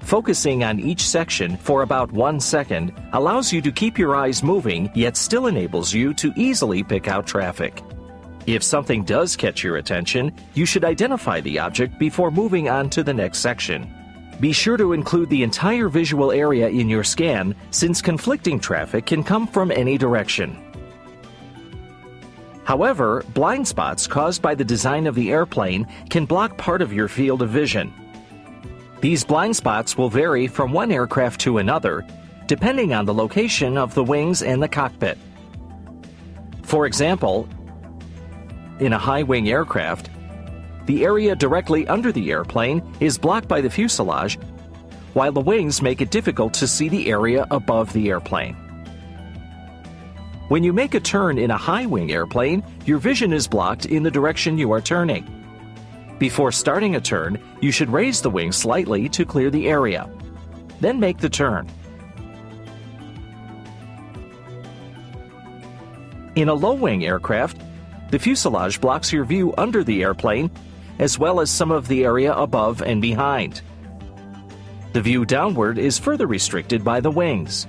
Focusing on each section for about 1 second allows you to keep your eyes moving, yet still enables you to easily pick out traffic. If something does catch your attention, you should identify the object before moving on to the next section. Be sure to include the entire visual area in your scan, since conflicting traffic can come from any direction. However, blind spots caused by the design of the airplane can block part of your field of vision. These blind spots will vary from one aircraft to another, depending on the location of the wings and the cockpit. For example, in a high-wing aircraft, the area directly under the airplane is blocked by the fuselage, while the wings make it difficult to see the area above the airplane. When you make a turn in a high-wing airplane, your vision is blocked in the direction you are turning. Before starting a turn, you should raise the wings slightly to clear the area. Then make the turn. In a low-wing aircraft, the fuselage blocks your view under the airplane, as well as some of the area above and behind. The view downward is further restricted by the wings.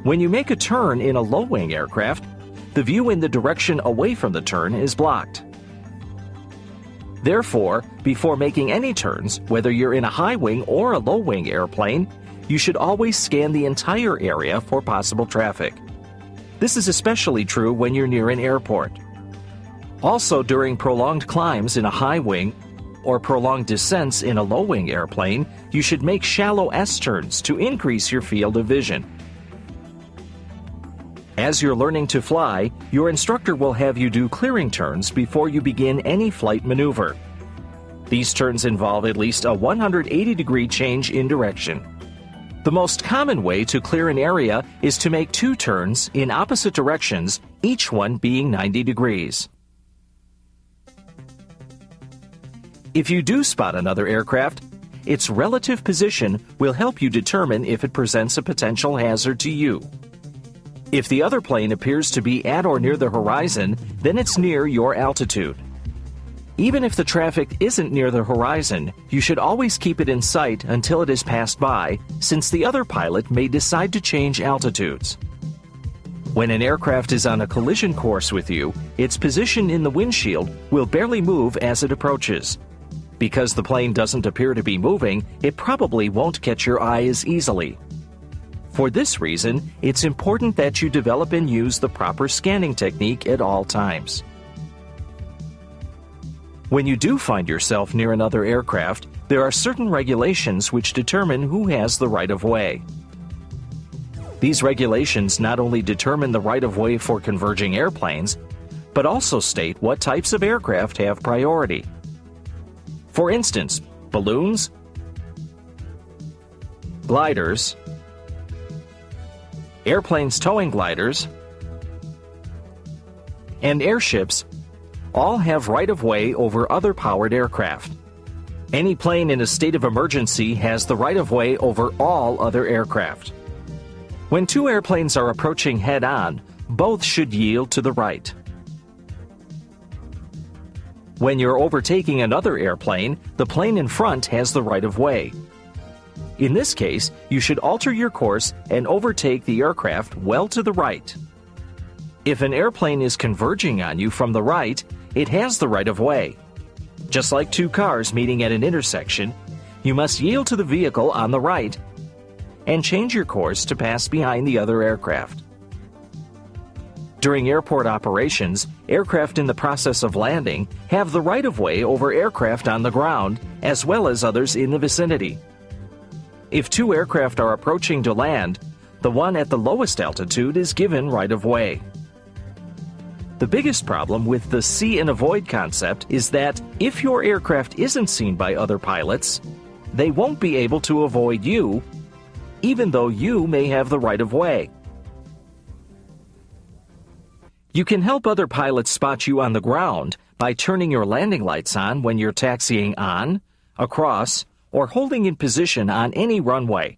When you make a turn in a low-wing aircraft, the view in the direction away from the turn is blocked. Therefore, before making any turns, whether you're in a high-wing or a low-wing airplane, you should always scan the entire area for possible traffic. This is especially true when you're near an airport. Also, during prolonged climbs in a high-wing or prolonged descents in a low-wing airplane, you should make shallow S-turns to increase your field of vision. As you're learning to fly, your instructor will have you do clearing turns before you begin any flight maneuver. These turns involve at least a 180-degree change in direction. The most common way to clear an area is to make 2 turns in opposite directions, each one being 90 degrees. If you do spot another aircraft, its relative position will help you determine if it presents a potential hazard to you. If the other plane appears to be at or near the horizon, then it's near your altitude. Even if the traffic isn't near the horizon, you should always keep it in sight until it is passed by, since the other pilot may decide to change altitudes. When an aircraft is on a collision course with you, its position in the windshield will barely move as it approaches. Because the plane doesn't appear to be moving, it probably won't catch your eye as easily. For this reason, it's important that you develop and use the proper scanning technique at all times. When you do find yourself near another aircraft, there are certain regulations which determine who has the right-of-way. These regulations not only determine the right-of-way for converging airplanes, but also state what types of aircraft have priority. For instance, balloons, gliders, airplanes towing gliders, and airships all have right-of-way over other powered aircraft. Any plane in a state of emergency has the right-of-way over all other aircraft. When 2 airplanes are approaching head-on, both should yield to the right. When you're overtaking another airplane, the plane in front has the right-of-way. In this case, you should alter your course and overtake the aircraft well to the right. If an airplane is converging on you from the right, it has the right-of-way. Just like 2 cars meeting at an intersection, you must yield to the vehicle on the right and change your course to pass behind the other aircraft. During airport operations, aircraft in the process of landing have the right-of-way over aircraft on the ground, as well as others in the vicinity. If 2 aircraft are approaching to land, the one at the lowest altitude is given right-of-way. The biggest problem with the see and avoid concept is that if your aircraft isn't seen by other pilots, they won't be able to avoid you, even though you may have the right-of-way. You can help other pilots spot you on the ground by turning your landing lights on when you're taxiing on, across, or holding in position on any runway.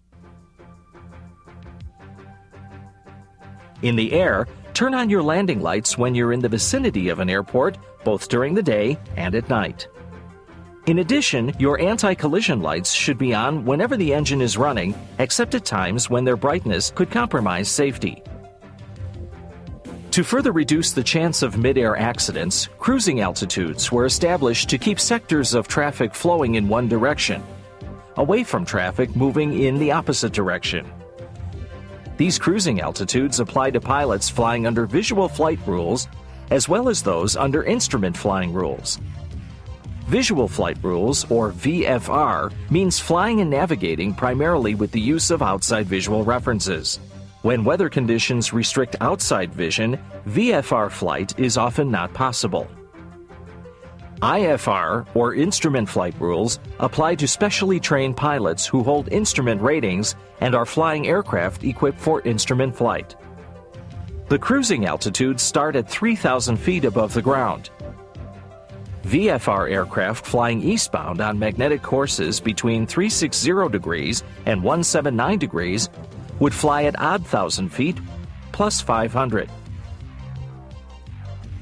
In the air, turn on your landing lights when you're in the vicinity of an airport, both during the day and at night. In addition, your anti-collision lights should be on whenever the engine is running, except at times when their brightness could compromise safety. To further reduce the chance of mid-air accidents, cruising altitudes were established to keep sectors of traffic flowing in one direction, away from traffic moving in the opposite direction. These cruising altitudes apply to pilots flying under visual flight rules, as well as those under instrument flying rules. Visual flight rules, or VFR, means flying and navigating primarily with the use of outside visual references. When weather conditions restrict outside vision, VFR flight is often not possible. IFR, or instrument flight rules, apply to specially trained pilots who hold instrument ratings and are flying aircraft equipped for instrument flight. The cruising altitudes start at 3,000 feet above the ground. VFR aircraft flying eastbound on magnetic courses between 360 degrees and 179 degrees would fly at odd 1,000 feet plus 500.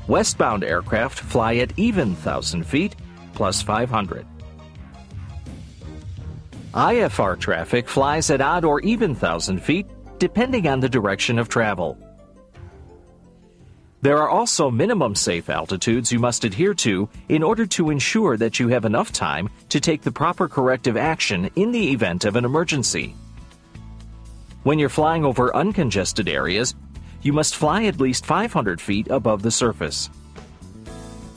Westbound aircraft fly at even 1,000 feet plus 500. IFR traffic flies at odd or even 1,000 feet depending on the direction of travel. There are also minimum safe altitudes you must adhere to in order to ensure that you have enough time to take the proper corrective action in the event of an emergency. When you're flying over uncongested areas, you must fly at least 500 feet above the surface.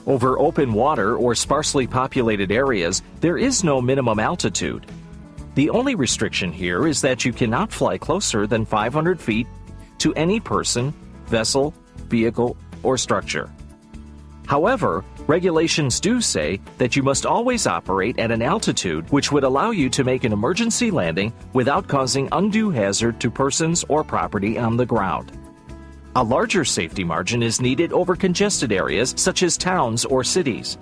Over open water or sparsely populated areas, there is no minimum altitude. The only restriction here is that you cannot fly closer than 500 feet to any person, vessel, vehicle, or structure. However, regulations do say that you must always operate at an altitude which would allow you to make an emergency landing without causing undue hazard to persons or property on the ground. A larger safety margin is needed over congested areas such as towns or cities.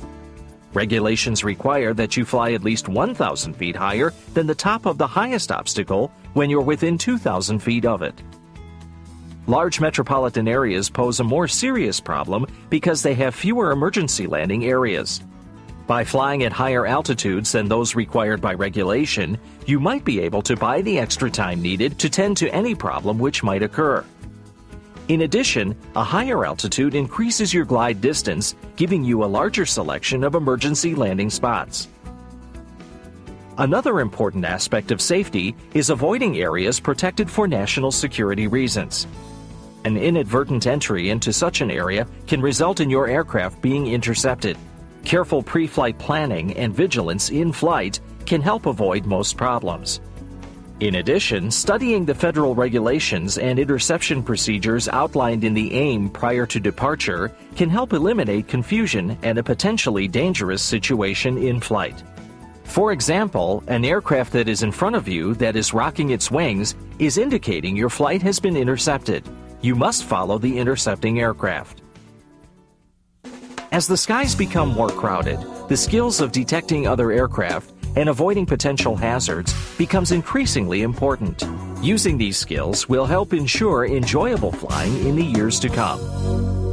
Regulations require that you fly at least 1,000 feet higher than the top of the highest obstacle when you're within 2,000 feet of it. Large metropolitan areas pose a more serious problem because they have fewer emergency landing areas. By flying at higher altitudes than those required by regulation, you might be able to buy the extra time needed to tend to any problem which might occur. In addition, a higher altitude increases your glide distance, giving you a larger selection of emergency landing spots. Another important aspect of safety is avoiding areas protected for national security reasons. An inadvertent entry into such an area can result in your aircraft being intercepted. Careful pre-flight planning and vigilance in flight can help avoid most problems. In addition, studying the federal regulations and interception procedures outlined in the AIM prior to departure can help eliminate confusion and a potentially dangerous situation in flight. For example, an aircraft that is in front of you that is rocking its wings is indicating your flight has been intercepted. You must follow the intercepting aircraft. As the skies become more crowded, the skills of detecting other aircraft and avoiding potential hazards becomes increasingly important. Using these skills will help ensure enjoyable flying in the years to come.